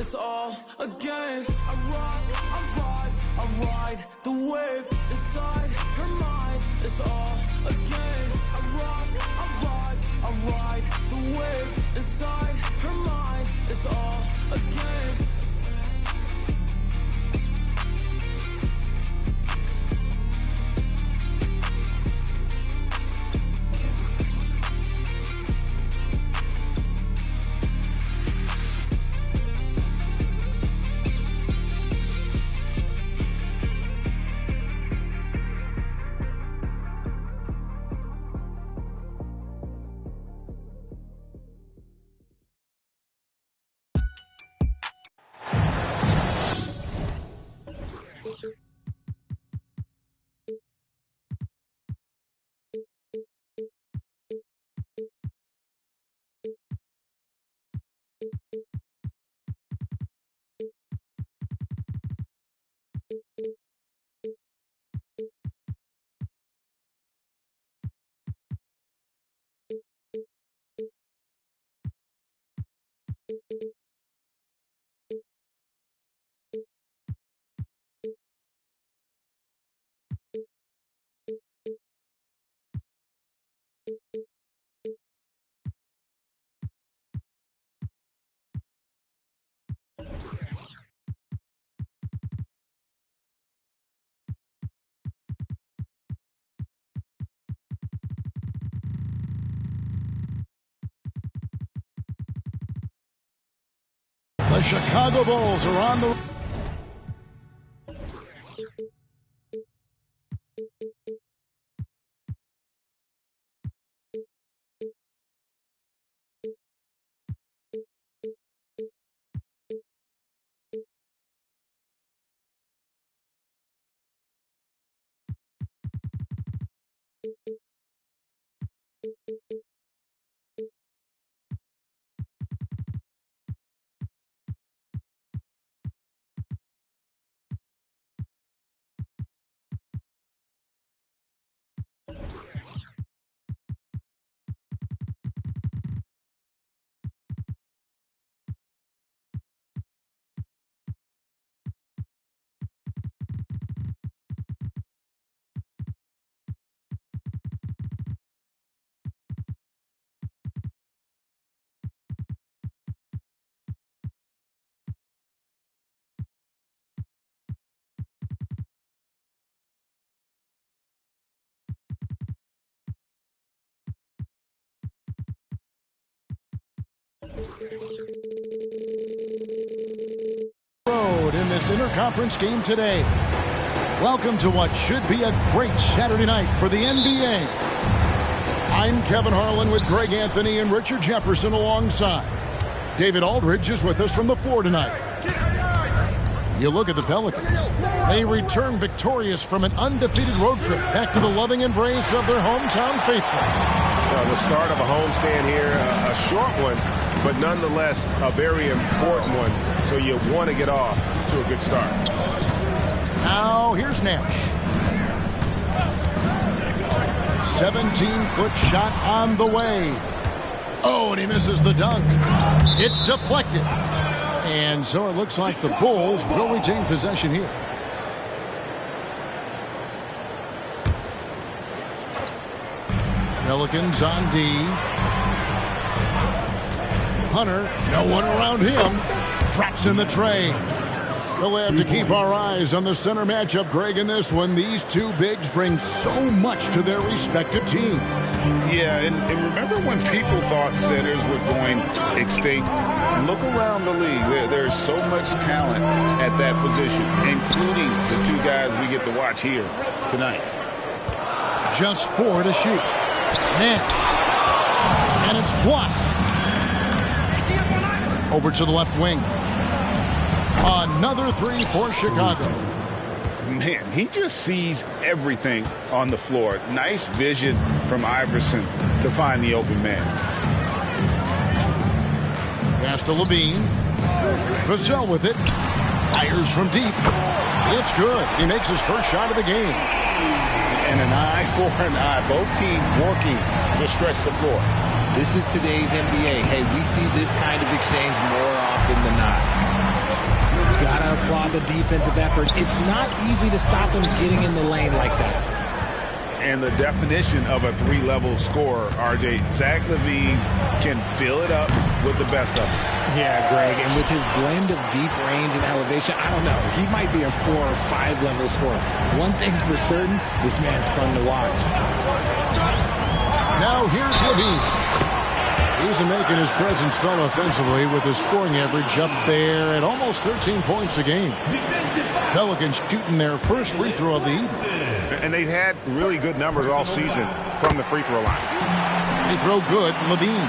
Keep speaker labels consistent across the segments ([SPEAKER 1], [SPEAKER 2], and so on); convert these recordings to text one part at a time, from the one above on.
[SPEAKER 1] it's all a game. I rock, I vibe, I ride the wave inside her mind. It's all a game. I rock, I vibe, I ride the wave inside her mind. It's all a game.
[SPEAKER 2] The Chicago Bulls are on the... road in this interconference game today. Welcome to what should be a great Saturday night for the NBA. I'm Kevin Harlan with Greg Anthony and Richard Jefferson alongside. David Aldridge is with us from the floor tonight. You look at the Pelicans. They return victorious from an undefeated road trip back to the loving embrace of their hometown faithful.
[SPEAKER 3] The start of a homestand here, a short one, but nonetheless a very important one. So you want to get off to a good start.
[SPEAKER 2] Now here's Nash. 17-foot shot on the way. Oh, and he misses the dunk. It's deflected. And so it looks like the Bulls will retain possession here. Pelicans on D. Hunter, no one around him. Drops in the tray. We'll have to keep our eyes on the center matchup, Greg, in this one. These two bigs bring so much to their respective teams.
[SPEAKER 4] Yeah, and remember when people thought centers were going extinct? Look around the league. There's so much talent at that position, including the two guys we get to watch here tonight.
[SPEAKER 2] Just 4 to shoot. Nash. And it's blocked. Over to the left wing. Another 3 for Chicago.
[SPEAKER 4] Man, he just sees everything on the floor. Nice vision from Iverson to find the open man.
[SPEAKER 2] Pass to Levine. Vassell with it. Fires from deep. It's good. He makes his first shot of the game.
[SPEAKER 4] And an eye for an eye. Both teams working to stretch the floor.
[SPEAKER 5] This is today's NBA. Hey, we see this kind of exchange more often often than not. Gotta applaud the defensive effort. It's not easy to stop him getting in the lane like that.
[SPEAKER 4] And the definition of a three-level scorer, RJ, Zach LaVine can fill it up with the best of them.
[SPEAKER 5] Yeah, Greg, and with his blend of deep range and elevation, I don't know. He might be a 4 or 5 level scorer. One thing's for certain, this man's fun to watch.
[SPEAKER 2] Now here's LaVine. He's making his presence felt offensively with his scoring average up there at almost 13 points a game. Pelicans shooting their first free throw of the evening.
[SPEAKER 3] And they've had really good numbers all season from the free throw line.
[SPEAKER 2] They throw good, LaVine.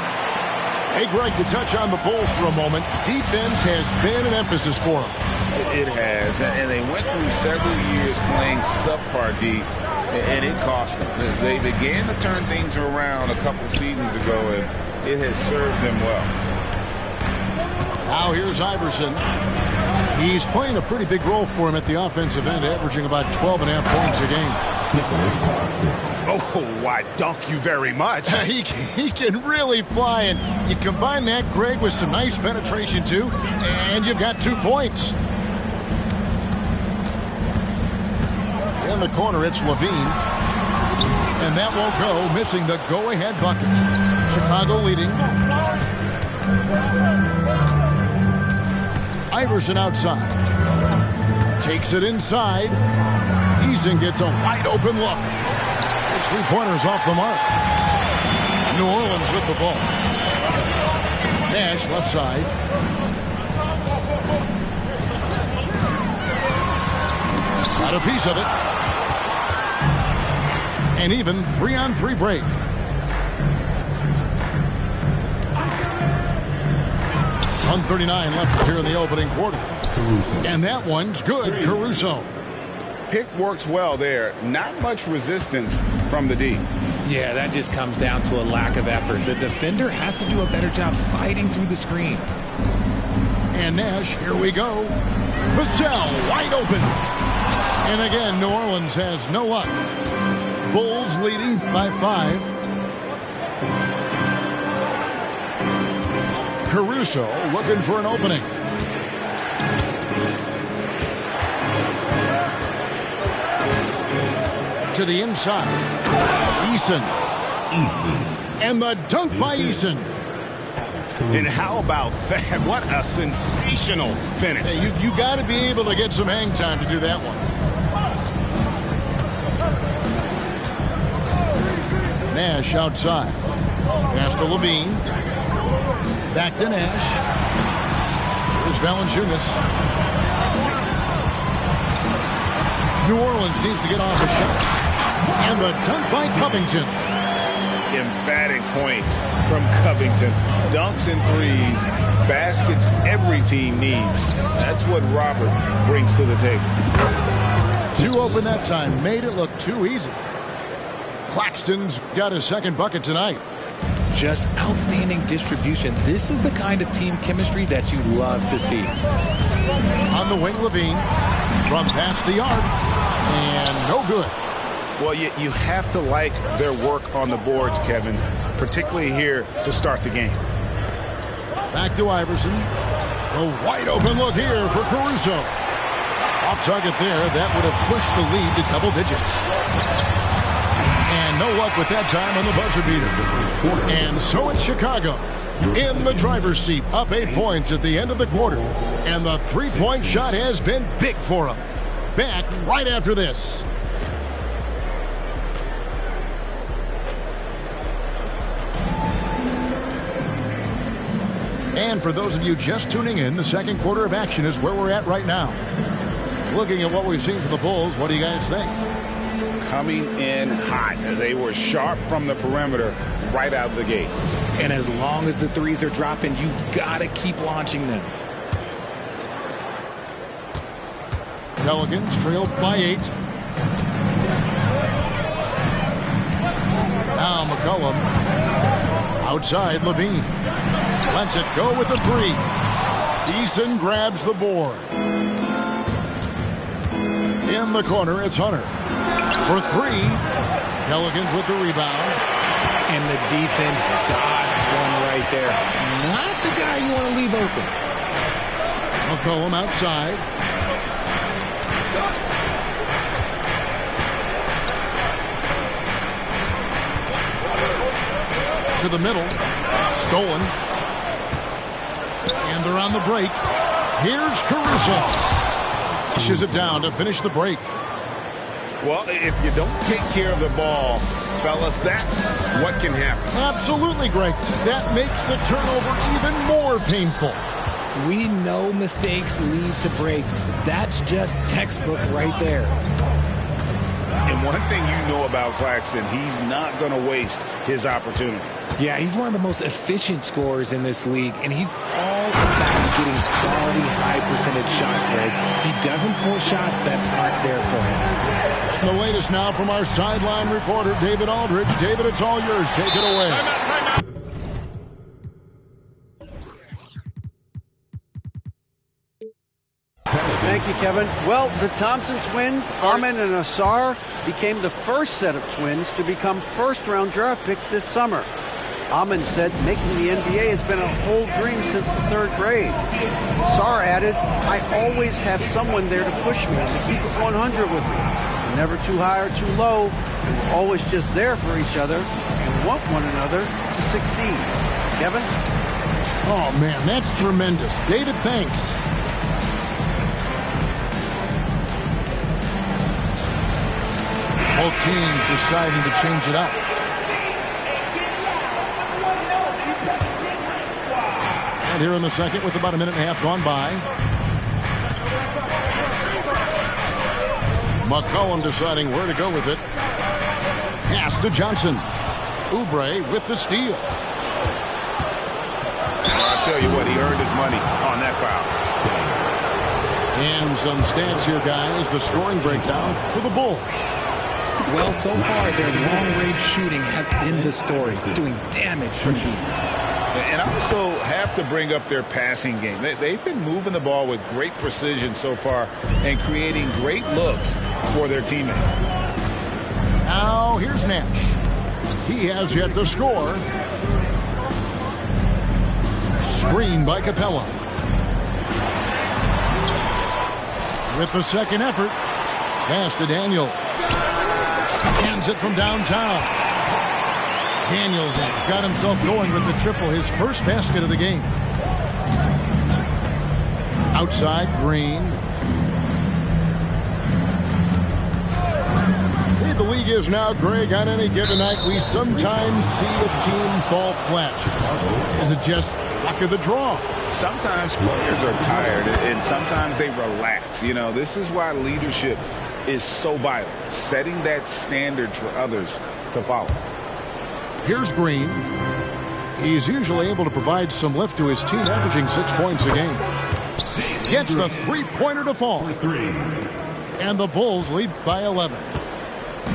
[SPEAKER 2] Hey, Greg, to touch on the Bulls for a moment, defense has been an emphasis for them.
[SPEAKER 4] It has, and they went through several years playing subpar D, and it cost them. They began to turn things around a couple seasons ago, and it has served them well.
[SPEAKER 2] Now here's Iverson. He's playing a pretty big role for him at the offensive end, averaging about 12.5 points a game.
[SPEAKER 3] Oh, why, dunk you very much.
[SPEAKER 2] He can really fly, and you combine that, Greg, with some nice penetration, too, and you've got 2 points. In the corner, it's LaVine. And that won't go, missing the go-ahead bucket. Chicago leading. Iverson outside. Takes it inside. Eason gets a wide-open look. His three-pointer's off the mark. New Orleans with the ball. Nash left side. Got a piece of it. An even 3-on-3 break. .139 left here in the opening quarter. And that one's good, Caruso.
[SPEAKER 4] Pick works well there. Not much resistance from the D.
[SPEAKER 5] Yeah, that just comes down to a lack of effort. The defender has to do a better job fighting through the screen.
[SPEAKER 2] And Nash, here we go. Vassell, wide open. And again, New Orleans has no luck. Bulls leading by 5. Caruso looking for an opening. To the inside. Eason. And the dunk by Eason.
[SPEAKER 3] And how about that? What a sensational finish.
[SPEAKER 2] Hey, you got to be able to get some hang time to do that one. Nash outside. Pass to LaVine. Back to Nash. Here's Valanciunas. New Orleans needs to get off a shot. And the dunk by Covington.
[SPEAKER 3] Emphatic points from Covington. Dunks and threes. Baskets every team needs. That's what Robert brings to the table.
[SPEAKER 2] 2 open that time. Made it look too easy. Claxton's got his second bucket tonight.
[SPEAKER 5] Just outstanding distribution. This is the kind of team chemistry that you love to see.
[SPEAKER 2] On the wing, LaVine. From past the arc. And no good.
[SPEAKER 3] Well, you have to like their work on the boards, Kevin, particularly here to start the game.
[SPEAKER 2] Back to Iverson. A wide open look here for Caruso. Off target there. That would have pushed the lead to double digits. And no luck with that time on the buzzer beater. And so it's Chicago in the driver's seat, up 8 points at the end of the quarter. And the three-point shot has been big for them. Back right after this. And for those of you just tuning in, the second quarter of action is where we're at right now. Looking at what we've seen from the Bulls, what do you guys think?
[SPEAKER 4] Coming in hot. They were sharp from the perimeter right out of the gate.
[SPEAKER 5] And as long as the threes are dropping, you've got to keep launching them.
[SPEAKER 2] Pelicans trailed by 8. Now McCollum. Outside, LaVine. Lets it go with the 3. Eason grabs the board. In the corner, it's Hunter. For 3. Pelicans with the rebound.
[SPEAKER 5] And the defense dodged one right there. Not the guy you want to leave open.
[SPEAKER 2] McCollum outside. To the middle. Stolen. And they're on the break. Here's Caruso. Flushes it down to finish the break.
[SPEAKER 3] Well, if you don't take care of the ball, fellas, that's what can happen.
[SPEAKER 2] Absolutely, Greg. That makes the turnover even more painful.
[SPEAKER 5] We know mistakes lead to breaks. That's just textbook right there.
[SPEAKER 3] And one thing you know about Claxton, he's not going to waste his opportunity.
[SPEAKER 5] Yeah, he's one of the most efficient scorers in this league, and he's all about getting quality, high-percentage shots, Greg. He doesn't force shots that aren't there for him.
[SPEAKER 2] The latest now from our sideline reporter, David Aldridge. David, it's all yours. Take it away.
[SPEAKER 6] Timeout.
[SPEAKER 7] Thank you, Kevin. Well, the Thompson twins, Amen and Ausar, became the first set of twins to become first-round draft picks this summer. Amen said making the NBA has been a whole dream since the 3rd grade. Ausar added, I always have someone there to push me and to keep it 100 with me. We're never too high or too low, and we're always just there for each other and want one another to succeed. Kevin?
[SPEAKER 2] Oh, man, that's tremendous. David, thanks. Both teams deciding to change it up. And here in the second with about a minute and a half gone by. McCollum deciding where to go with it. Pass to Johnson. Oubre with the steal.
[SPEAKER 3] I'll tell you what, he earned his money on that foul.
[SPEAKER 2] And some stats here, guys. The scoring breakdown for the Bulls.
[SPEAKER 5] Well, so far, their long-range shooting has been the story, doing damage from deep.
[SPEAKER 3] And I also have to bring up their passing game. They've been moving the ball with great precision so far and creating great looks for their teammates.
[SPEAKER 2] Now, here's Nash. He has yet to score. Screen by Capella. With the second effort, pass to Daniel. Hands it from downtown. Daniels has got himself going with the triple, his first basket of the game. Outside, Green. The league is now, Greg, on any given night, we sometimes see a team fall flat. Is it just luck of the draw?
[SPEAKER 3] Sometimes players are tired, and sometimes they relax. You know, this is why leadership is so vital, setting that standard for others to follow.
[SPEAKER 2] Here's Green. He's usually able to provide some lift to his team, averaging 6 points a game. Gets the three-pointer to fall. And the Bulls lead by 11.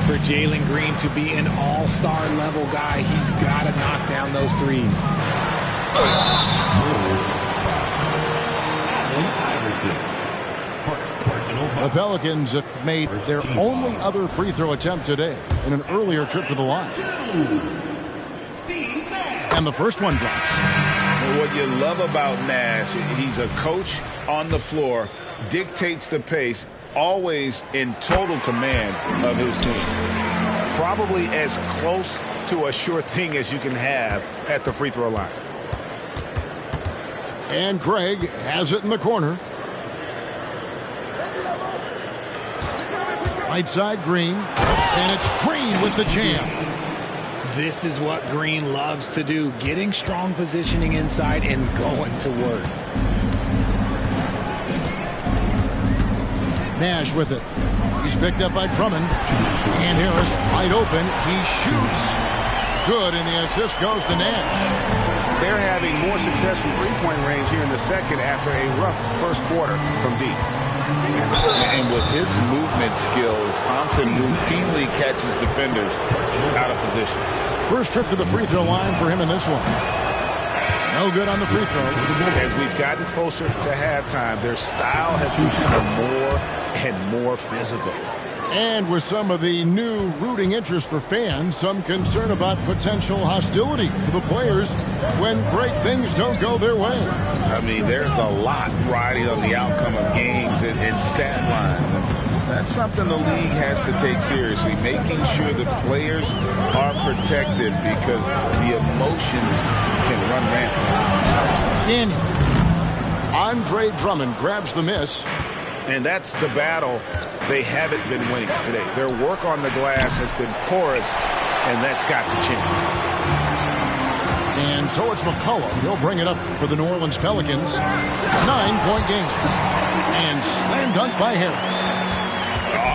[SPEAKER 5] For Jalen Green to be an all-star level guy, he's got to knock down those threes.
[SPEAKER 2] The Pelicans have made their only other free throw attempt today in an earlier trip to the line. And the first one drops.
[SPEAKER 3] What you love about Nash, he's a coach on the floor, dictates the pace, always in total command of his team. Probably as close to a sure thing as you can have at the free throw line.
[SPEAKER 2] And Craig has it in the corner. Right side, Green. And it's Green with the jam.
[SPEAKER 5] This is what Green loves to do, getting strong positioning inside and going to work.
[SPEAKER 2] Nash with it. He's picked up by Drummond. And Harris wide open. He shoots. Good, and the assist goes to Nash.
[SPEAKER 3] They're having more success from three-point range here in the second after a rough first quarter from deep. And with his movement skills, Thompson routinely catches defenders out of position.
[SPEAKER 2] First trip to the free throw line for him in this one. No good on the free throw.
[SPEAKER 3] As we've gotten closer to halftime, their style has become more and more physical.
[SPEAKER 2] And with some of the new rooting interest for fans, some concern about potential hostility for the players when great things don't go their way.
[SPEAKER 3] I mean, there's a lot riding on the outcome of games and stat lines. That's something the league has to take seriously, making sure the players are protected because the emotions can run rampant.
[SPEAKER 2] Daniel. Andre Drummond grabs the miss.
[SPEAKER 3] And that's the battle they haven't been winning today. Their work on the glass has been porous, and that's got to change.
[SPEAKER 2] And so it's McCollum. He'll bring it up for the New Orleans Pelicans. 9-point game. And slam dunk by Harris.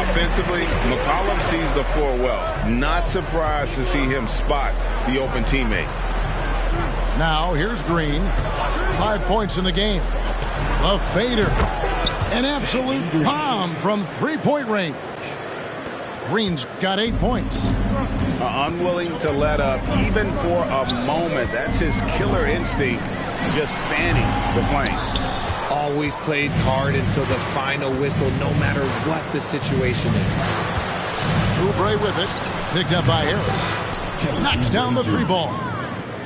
[SPEAKER 3] Offensively, McCollum sees the floor well. Not surprised to see him spot the open teammate.
[SPEAKER 2] Now here's Green. 5 points in the game. A fader. An absolute bomb from three-point range. Green's got 8 points.
[SPEAKER 3] Unwilling to let up even for a moment. That's his killer instinct, just fanning the flames.
[SPEAKER 5] Always plays hard until the final whistle, no matter what the situation is.
[SPEAKER 2] Oubre with it. Picked up by Harris. Knocks down the three ball.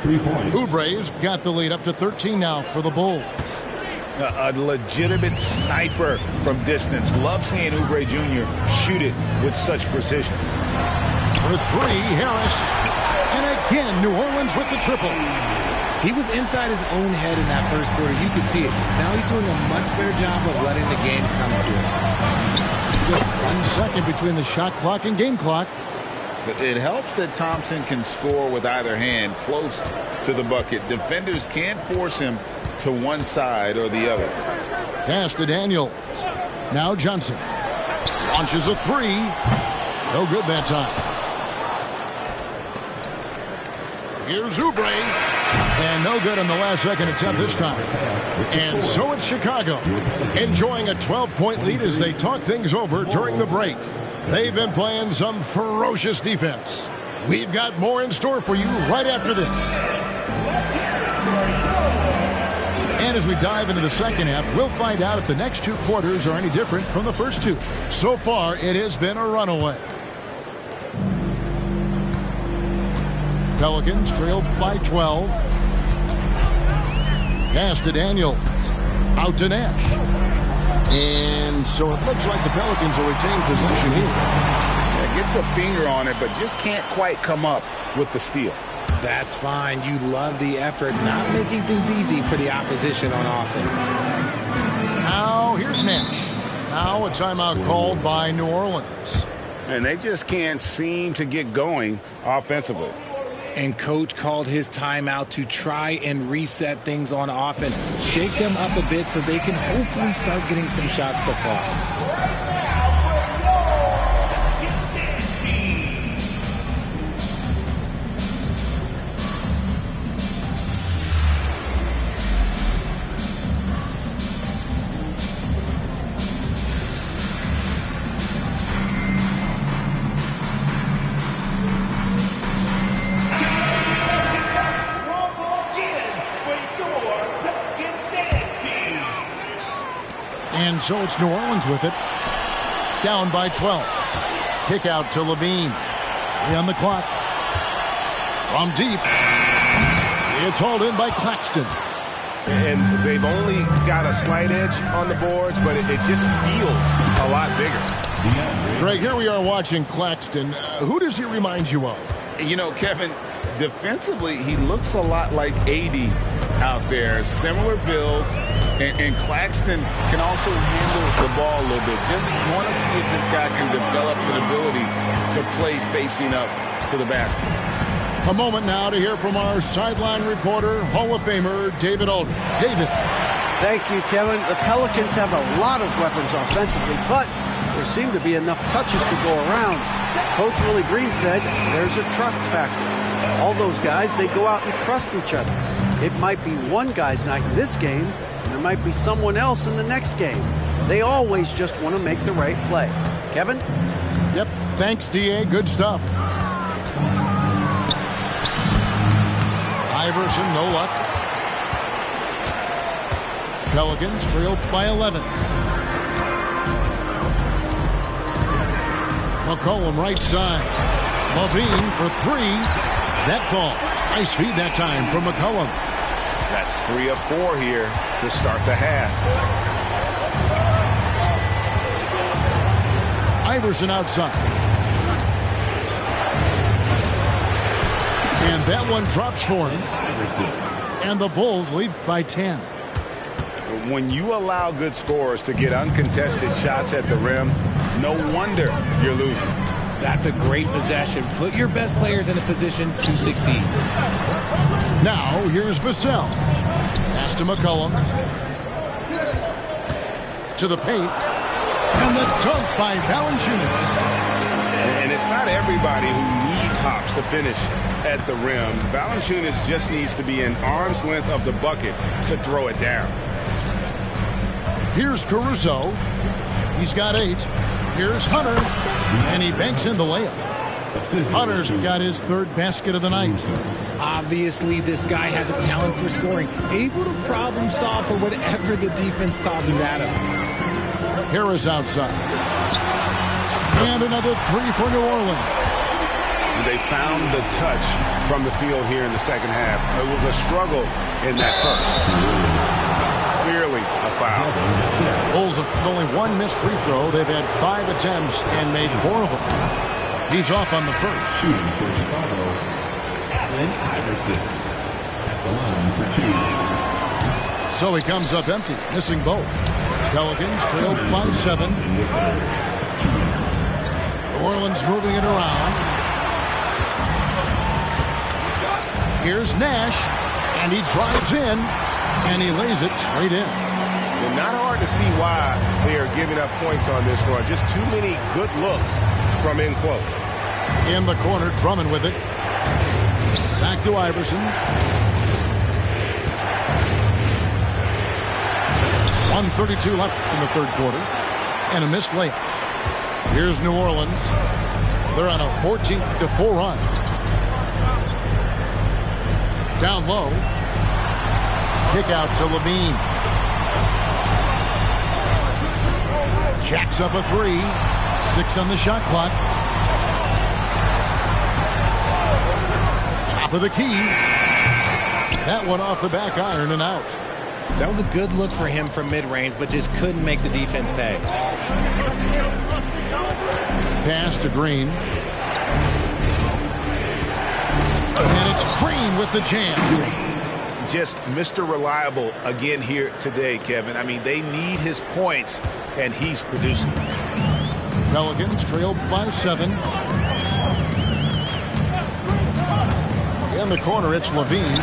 [SPEAKER 6] 3 points.
[SPEAKER 2] Oubre's got the lead up to 13 now for the Bulls.
[SPEAKER 3] A legitimate sniper from distance. Love seeing Oubre Jr. shoot it with such precision.
[SPEAKER 2] For three, Harris. And again, New Orleans with the triple.
[SPEAKER 5] He was inside his own head in that first quarter. You could see it. Now he's doing a much better job of letting the game come to him.
[SPEAKER 2] Just 1 second between the shot clock and game clock.
[SPEAKER 3] It helps that Thompson can score with either hand close to the bucket. Defenders can't force him to one side or the other.
[SPEAKER 2] Pass to Daniels. Now Johnson. Launches a three. No good that time. Here's Oubre. And no good on the last second attempt this time. And so it's Chicago, enjoying a 12-point lead as they talk things over during the break. They've been playing some ferocious defense. We've got more in store for you right after this. And as we dive into the second half, we'll find out if the next 2 quarters are any different from the first 2. So far, it has been a runaway. Pelicans trail by 12. Pass to Daniels. Out to Nash. And so it looks like the Pelicans will retain possession here.
[SPEAKER 3] Yeah, gets a finger on it, but just can't quite come up with the steal.
[SPEAKER 5] That's fine. You love the effort, not making things easy for the opposition on offense.
[SPEAKER 2] Now here's Nash. Now a timeout called by New Orleans.
[SPEAKER 3] And they just can't seem to get going offensively.
[SPEAKER 5] And coach called his timeout to try and reset things on offense. Shake them up a bit so they can hopefully start getting some shots to fall.
[SPEAKER 2] And so it's New Orleans with it. Down by 12. Kick out to Levine. 3 on the clock. From deep. It's hauled in by Claxton.
[SPEAKER 3] And they've only got a slight edge on the boards, but it just feels a lot bigger.
[SPEAKER 2] Greg, here we are watching Claxton. Who does he remind you of?
[SPEAKER 3] You know, Kevin, defensively, he looks a lot like AD out there. Similar builds. And Claxton can also handle the ball a little bit. Just want to see if this guy can develop an ability to play facing up to the basket.
[SPEAKER 2] A moment now to hear from our sideline reporter, Hall of Famer David Aldridge. David.
[SPEAKER 7] Thank you, Kevin. The Pelicans have a lot of weapons offensively, but there seem to be enough touches to go around. Coach Willie Green said there's a trust factor. All those guys, they go out and trust each other. It might be one guy's night in this game, and there might be someone else in the next game. They always just want to make the right play. Kevin?
[SPEAKER 2] Yep. Thanks, D.A. Good stuff. Iverson, no luck. Pelicans trailed by 11. McCollum right side. Levine for three. That falls. Nice feed that time from McCollum.
[SPEAKER 3] That's 3 of 4 here to start the half.
[SPEAKER 2] Iverson outside. And that one drops for him. And the Bulls lead by 10.
[SPEAKER 3] When you allow good scorers to get uncontested shots at the rim, no wonder you're losing.
[SPEAKER 5] That's a great possession. Put your best players in a position to succeed.
[SPEAKER 2] Now, here's Vassell. Pass to McCollum. To the paint. And the dunk by Valanciunas.
[SPEAKER 3] And it's not everybody who needs hops to finish at the rim. Valanciunas just needs to be an arm's length of the bucket to throw it down.
[SPEAKER 2] Here's Caruso. He's got 8. Here's Hunter. And he banks in the layup. Hunter's got his 3rd basket of the night.
[SPEAKER 5] Obviously, this guy has a talent for scoring. Able to problem solve for whatever the defense tosses at him.
[SPEAKER 2] Harris outside. And another 3 for New Orleans.
[SPEAKER 3] They found the touch from the field here in the second half. It was a struggle in that first. Clearly a foul.
[SPEAKER 2] Bulls have only 1 missed free throw. They've had 5 attempts and made 4 of them. He's off on the first.
[SPEAKER 6] Shooting for Chicago, Allen Iverson at the line for 2.
[SPEAKER 2] So he comes up empty, missing both. Pelicans trailed by 7. New Orleans moving it around. Here's Nash, and he drives in, and he lays it straight in.
[SPEAKER 3] And not hard to see why they are giving up points on this run. Just too many good looks from in close.
[SPEAKER 2] In the corner, Drummond with it. Back to Iverson. 1:32 left in the third quarter. And a missed layup. Here's New Orleans. They're on a 14-4 run. Down low. Kick out to Levine. Jacks up a 3. 6 on the shot clock. Top of the key. That one off the back iron and out.
[SPEAKER 5] That was a good look for him from mid-range, but just couldn't make the defense pay.
[SPEAKER 2] Pass to Green. And it's Green with the jam.
[SPEAKER 3] Just Mr. Reliable again here today, Kevin. I mean, they need his points, and he's producing.
[SPEAKER 2] Pelicans trailed by 7. In the corner, it's Levine.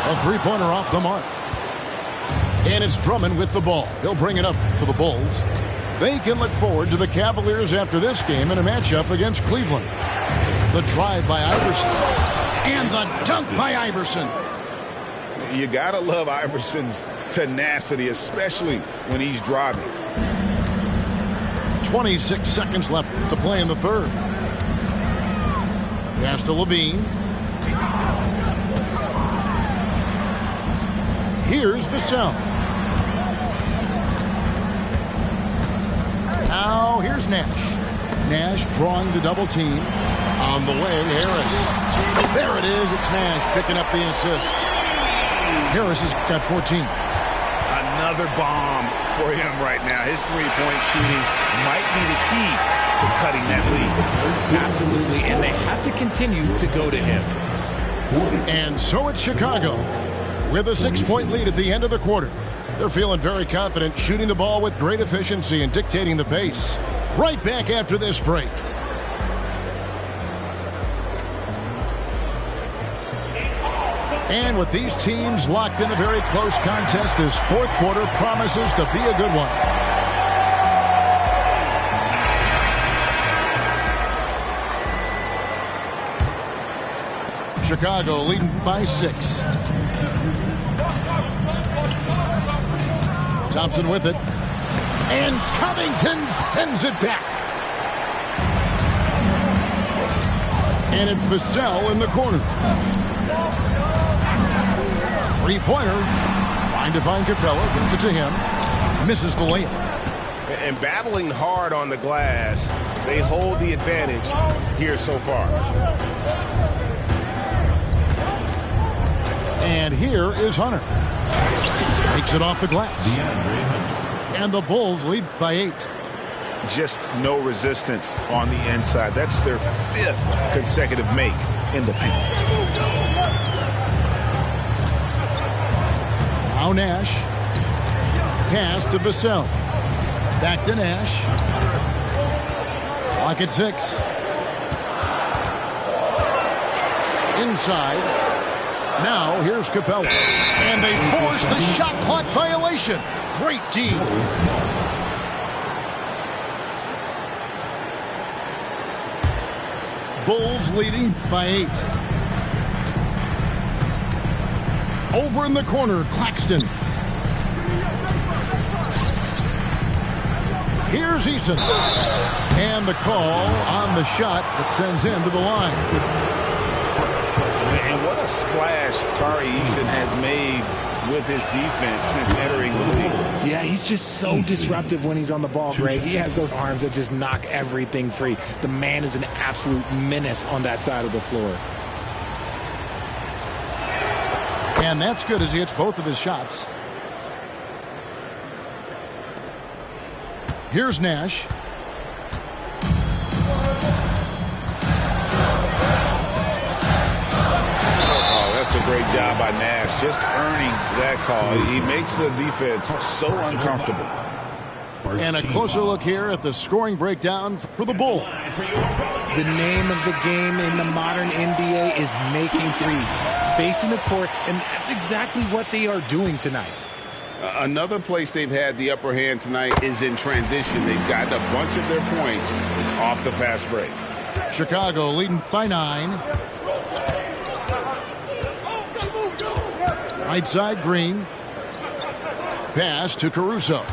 [SPEAKER 2] A 3-pointer off the mark. And it's Drummond with the ball. He'll bring it up to the Bulls. They can look forward to the Cavaliers after this game in a matchup against Cleveland. The drive by Iverson. And the dunk by Iverson.
[SPEAKER 3] You got to love Iverson's tenacity, especially when he's driving.
[SPEAKER 2] 26 seconds left to play in the third. Pass to Levine. Here's Vassell. Now here's Nash. Nash drawing the double team. On the way, Harris. There it is. It's Nash picking up the assist. Harris has got 14.
[SPEAKER 3] Another bomb for him right now. His three-point shooting might be the key to cutting that lead.
[SPEAKER 5] Absolutely, and they have to continue to go to him.
[SPEAKER 2] And so it's Chicago with a 6-point lead at the end of the quarter. They're feeling very confident, shooting the ball with great efficiency and dictating the pace. Right back after this break. And with these teams locked in a very close contest, this fourth quarter promises to be a good one. Chicago leading by 6. Thompson with it. And Covington sends it back. And it's Vassell in the corner. Three-pointer. Trying to find Capella. Gets it to him. Misses the layup.
[SPEAKER 4] And battling hard on the glass, they hold the advantage here so far.
[SPEAKER 2] And here is Hunter. Takes it off the glass. And the Bulls lead by 8.
[SPEAKER 3] Just no resistance on the inside. That's their 5th consecutive make in the paint.
[SPEAKER 2] Now Nash. Pass to Vassell. Back to Nash. Clock at 6. Inside. Now here's Capella. And they force the shot clock violation. Great D. Bulls leading by 8. Over in the corner, Claxton. Here's Eason. And the call on the shot that sends him to the line.
[SPEAKER 3] And what a splash Tari Eason has made with his defense since entering the league.
[SPEAKER 5] Yeah, he's just so disruptive when he's on the ball, Greg. He has those arms that just knock everything free. The man is an absolute menace on that side of the floor.
[SPEAKER 2] And that's good as he hits both of his shots. Here's Nash.
[SPEAKER 3] Oh, that's a great job by Nash, just earning that call. He makes the defense so uncomfortable.
[SPEAKER 2] And a closer look here at the scoring breakdown for the Bulls.
[SPEAKER 5] The name of the game in the modern NBA is making threes, spacing the court, and that's exactly what they are doing tonight.
[SPEAKER 4] Another place they've had the upper hand tonight is in transition. They've gotten a bunch of their points off the fast break.
[SPEAKER 2] Chicago leading by 9. Right side, Green. Pass to Caruso.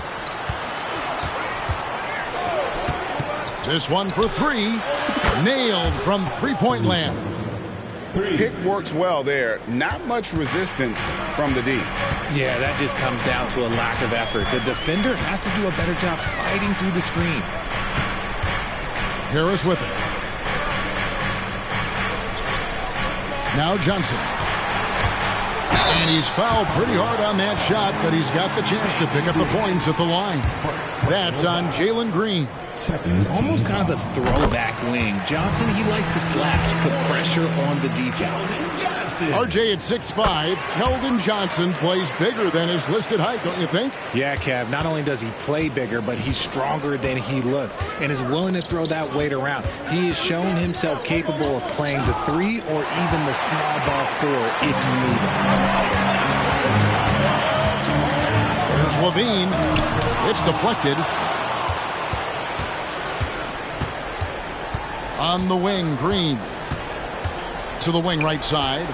[SPEAKER 2] This one for 3. Nailed from three-point land.
[SPEAKER 4] Pick works well there. Not much resistance from the D.
[SPEAKER 5] Yeah, that just comes down to a lack of effort. The defender has to do a better job fighting through the screen.
[SPEAKER 2] Harris with it. Now Johnson. And he's fouled pretty hard on that shot, but he's got the chance to pick up the points at the line. That's on Jalen Green.
[SPEAKER 5] Almost kind of a throwback wing. Johnson, he likes to slash, put pressure on the defense.
[SPEAKER 2] RJ at 6'5", Keldon Johnson plays bigger than his listed height, don't you think?
[SPEAKER 5] Yeah, Kev, not only does he play bigger, but he's stronger than he looks and is willing to throw that weight around. He has shown himself capable of playing the 3 or even the small ball 4 if you need it.
[SPEAKER 2] There's Levine. It's deflected. On the wing, Green. To the wing right side.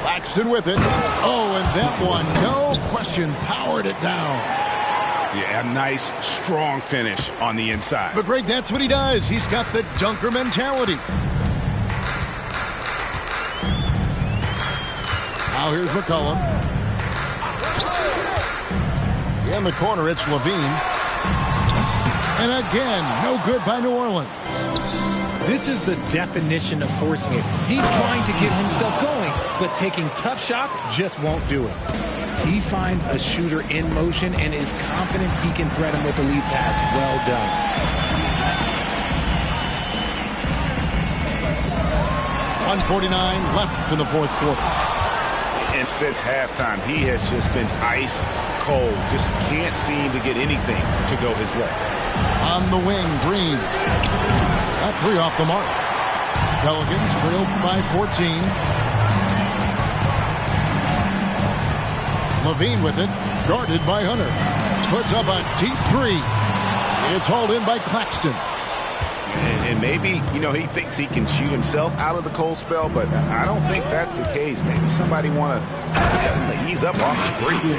[SPEAKER 2] Claxton with it. Oh, and that one, no question, powered it down.
[SPEAKER 4] Yeah, a nice, strong finish on the inside.
[SPEAKER 2] But, Greg, that's what he does. He's got the dunker mentality. Now here's McCollum. In the corner, it's Levine. And again, no good by New Orleans.
[SPEAKER 5] This is the definition of forcing it. He's trying to get himself going, but taking tough shots just won't do it. He finds a shooter in motion and is confident he can thread him with a lead pass. Well done.
[SPEAKER 2] 1:49 left in the fourth quarter.
[SPEAKER 3] And since halftime, he has just been ice cold. Just can't seem to get anything to go his way.
[SPEAKER 2] On the wing, Green. That 3 off the mark. Pelicans trailed by 14. Levine with it, guarded by Hunter. Puts up a deep 3. It's hauled in by Claxton.
[SPEAKER 3] And maybe, he thinks he can shoot himself out of the cold spell, but I don't think that's the case. Maybe somebody want to ease up off the threes.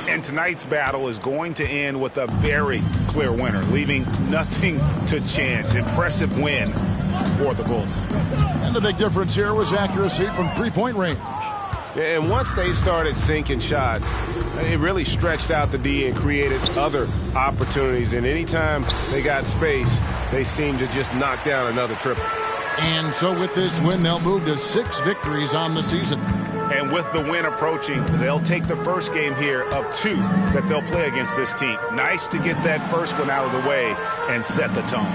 [SPEAKER 3] And tonight's battle is going to end with a very clear winner, leaving nothing to chance. Impressive win for the Bulls.
[SPEAKER 2] And the big difference here was accuracy from three-point range.
[SPEAKER 8] And once they started sinking shots, it really stretched out the D and created other opportunities. And anytime they got space, they seemed to just knock down another triple.
[SPEAKER 2] And so with this win, they'll move to 6 victories on the season.
[SPEAKER 3] And with the win approaching, they'll take the first game here of 2 that they'll play against this team. Nice to get that first one out of the way and set the tone.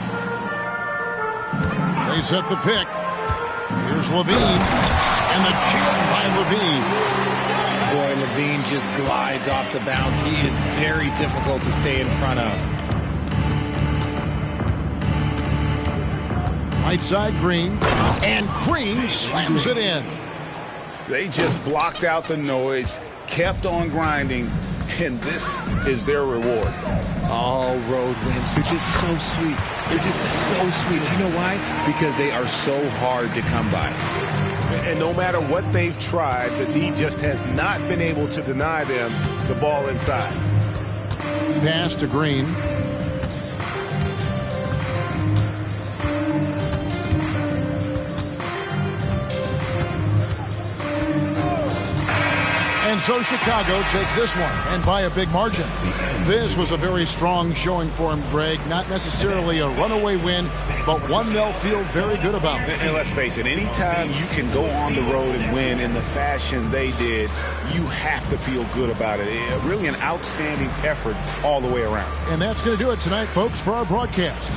[SPEAKER 2] They set the pick. Here's Levine, and the jam by Levine.
[SPEAKER 5] Boy, Levine just glides off the bounce. He is very difficult to stay in front of.
[SPEAKER 2] Right side, Green, and Green slams it in.
[SPEAKER 3] They just blocked out the noise, kept on grinding, and this is their reward.
[SPEAKER 5] All road wins. They're just so sweet. They're just so sweet. You know why? Because they are so hard to come by.
[SPEAKER 8] And no matter what they've tried, the D just has not been able to deny them the ball inside.
[SPEAKER 2] Pass to Green. And so Chicago takes this one, and by a big margin. This was a very strong showing for him, Greg. Not necessarily a runaway win, but one they'll feel very good about.
[SPEAKER 3] And let's face it, anytime you can go on the road and win in the fashion they did, you have to feel good about it. Really an outstanding effort all the way around.
[SPEAKER 2] And that's going to do it tonight, folks, for our broadcast.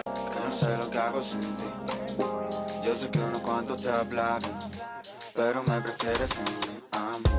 [SPEAKER 9] Que no sé lo que hago sin ti. Yo sé que unos cuantos te hablaron, pero me prefieres a mí.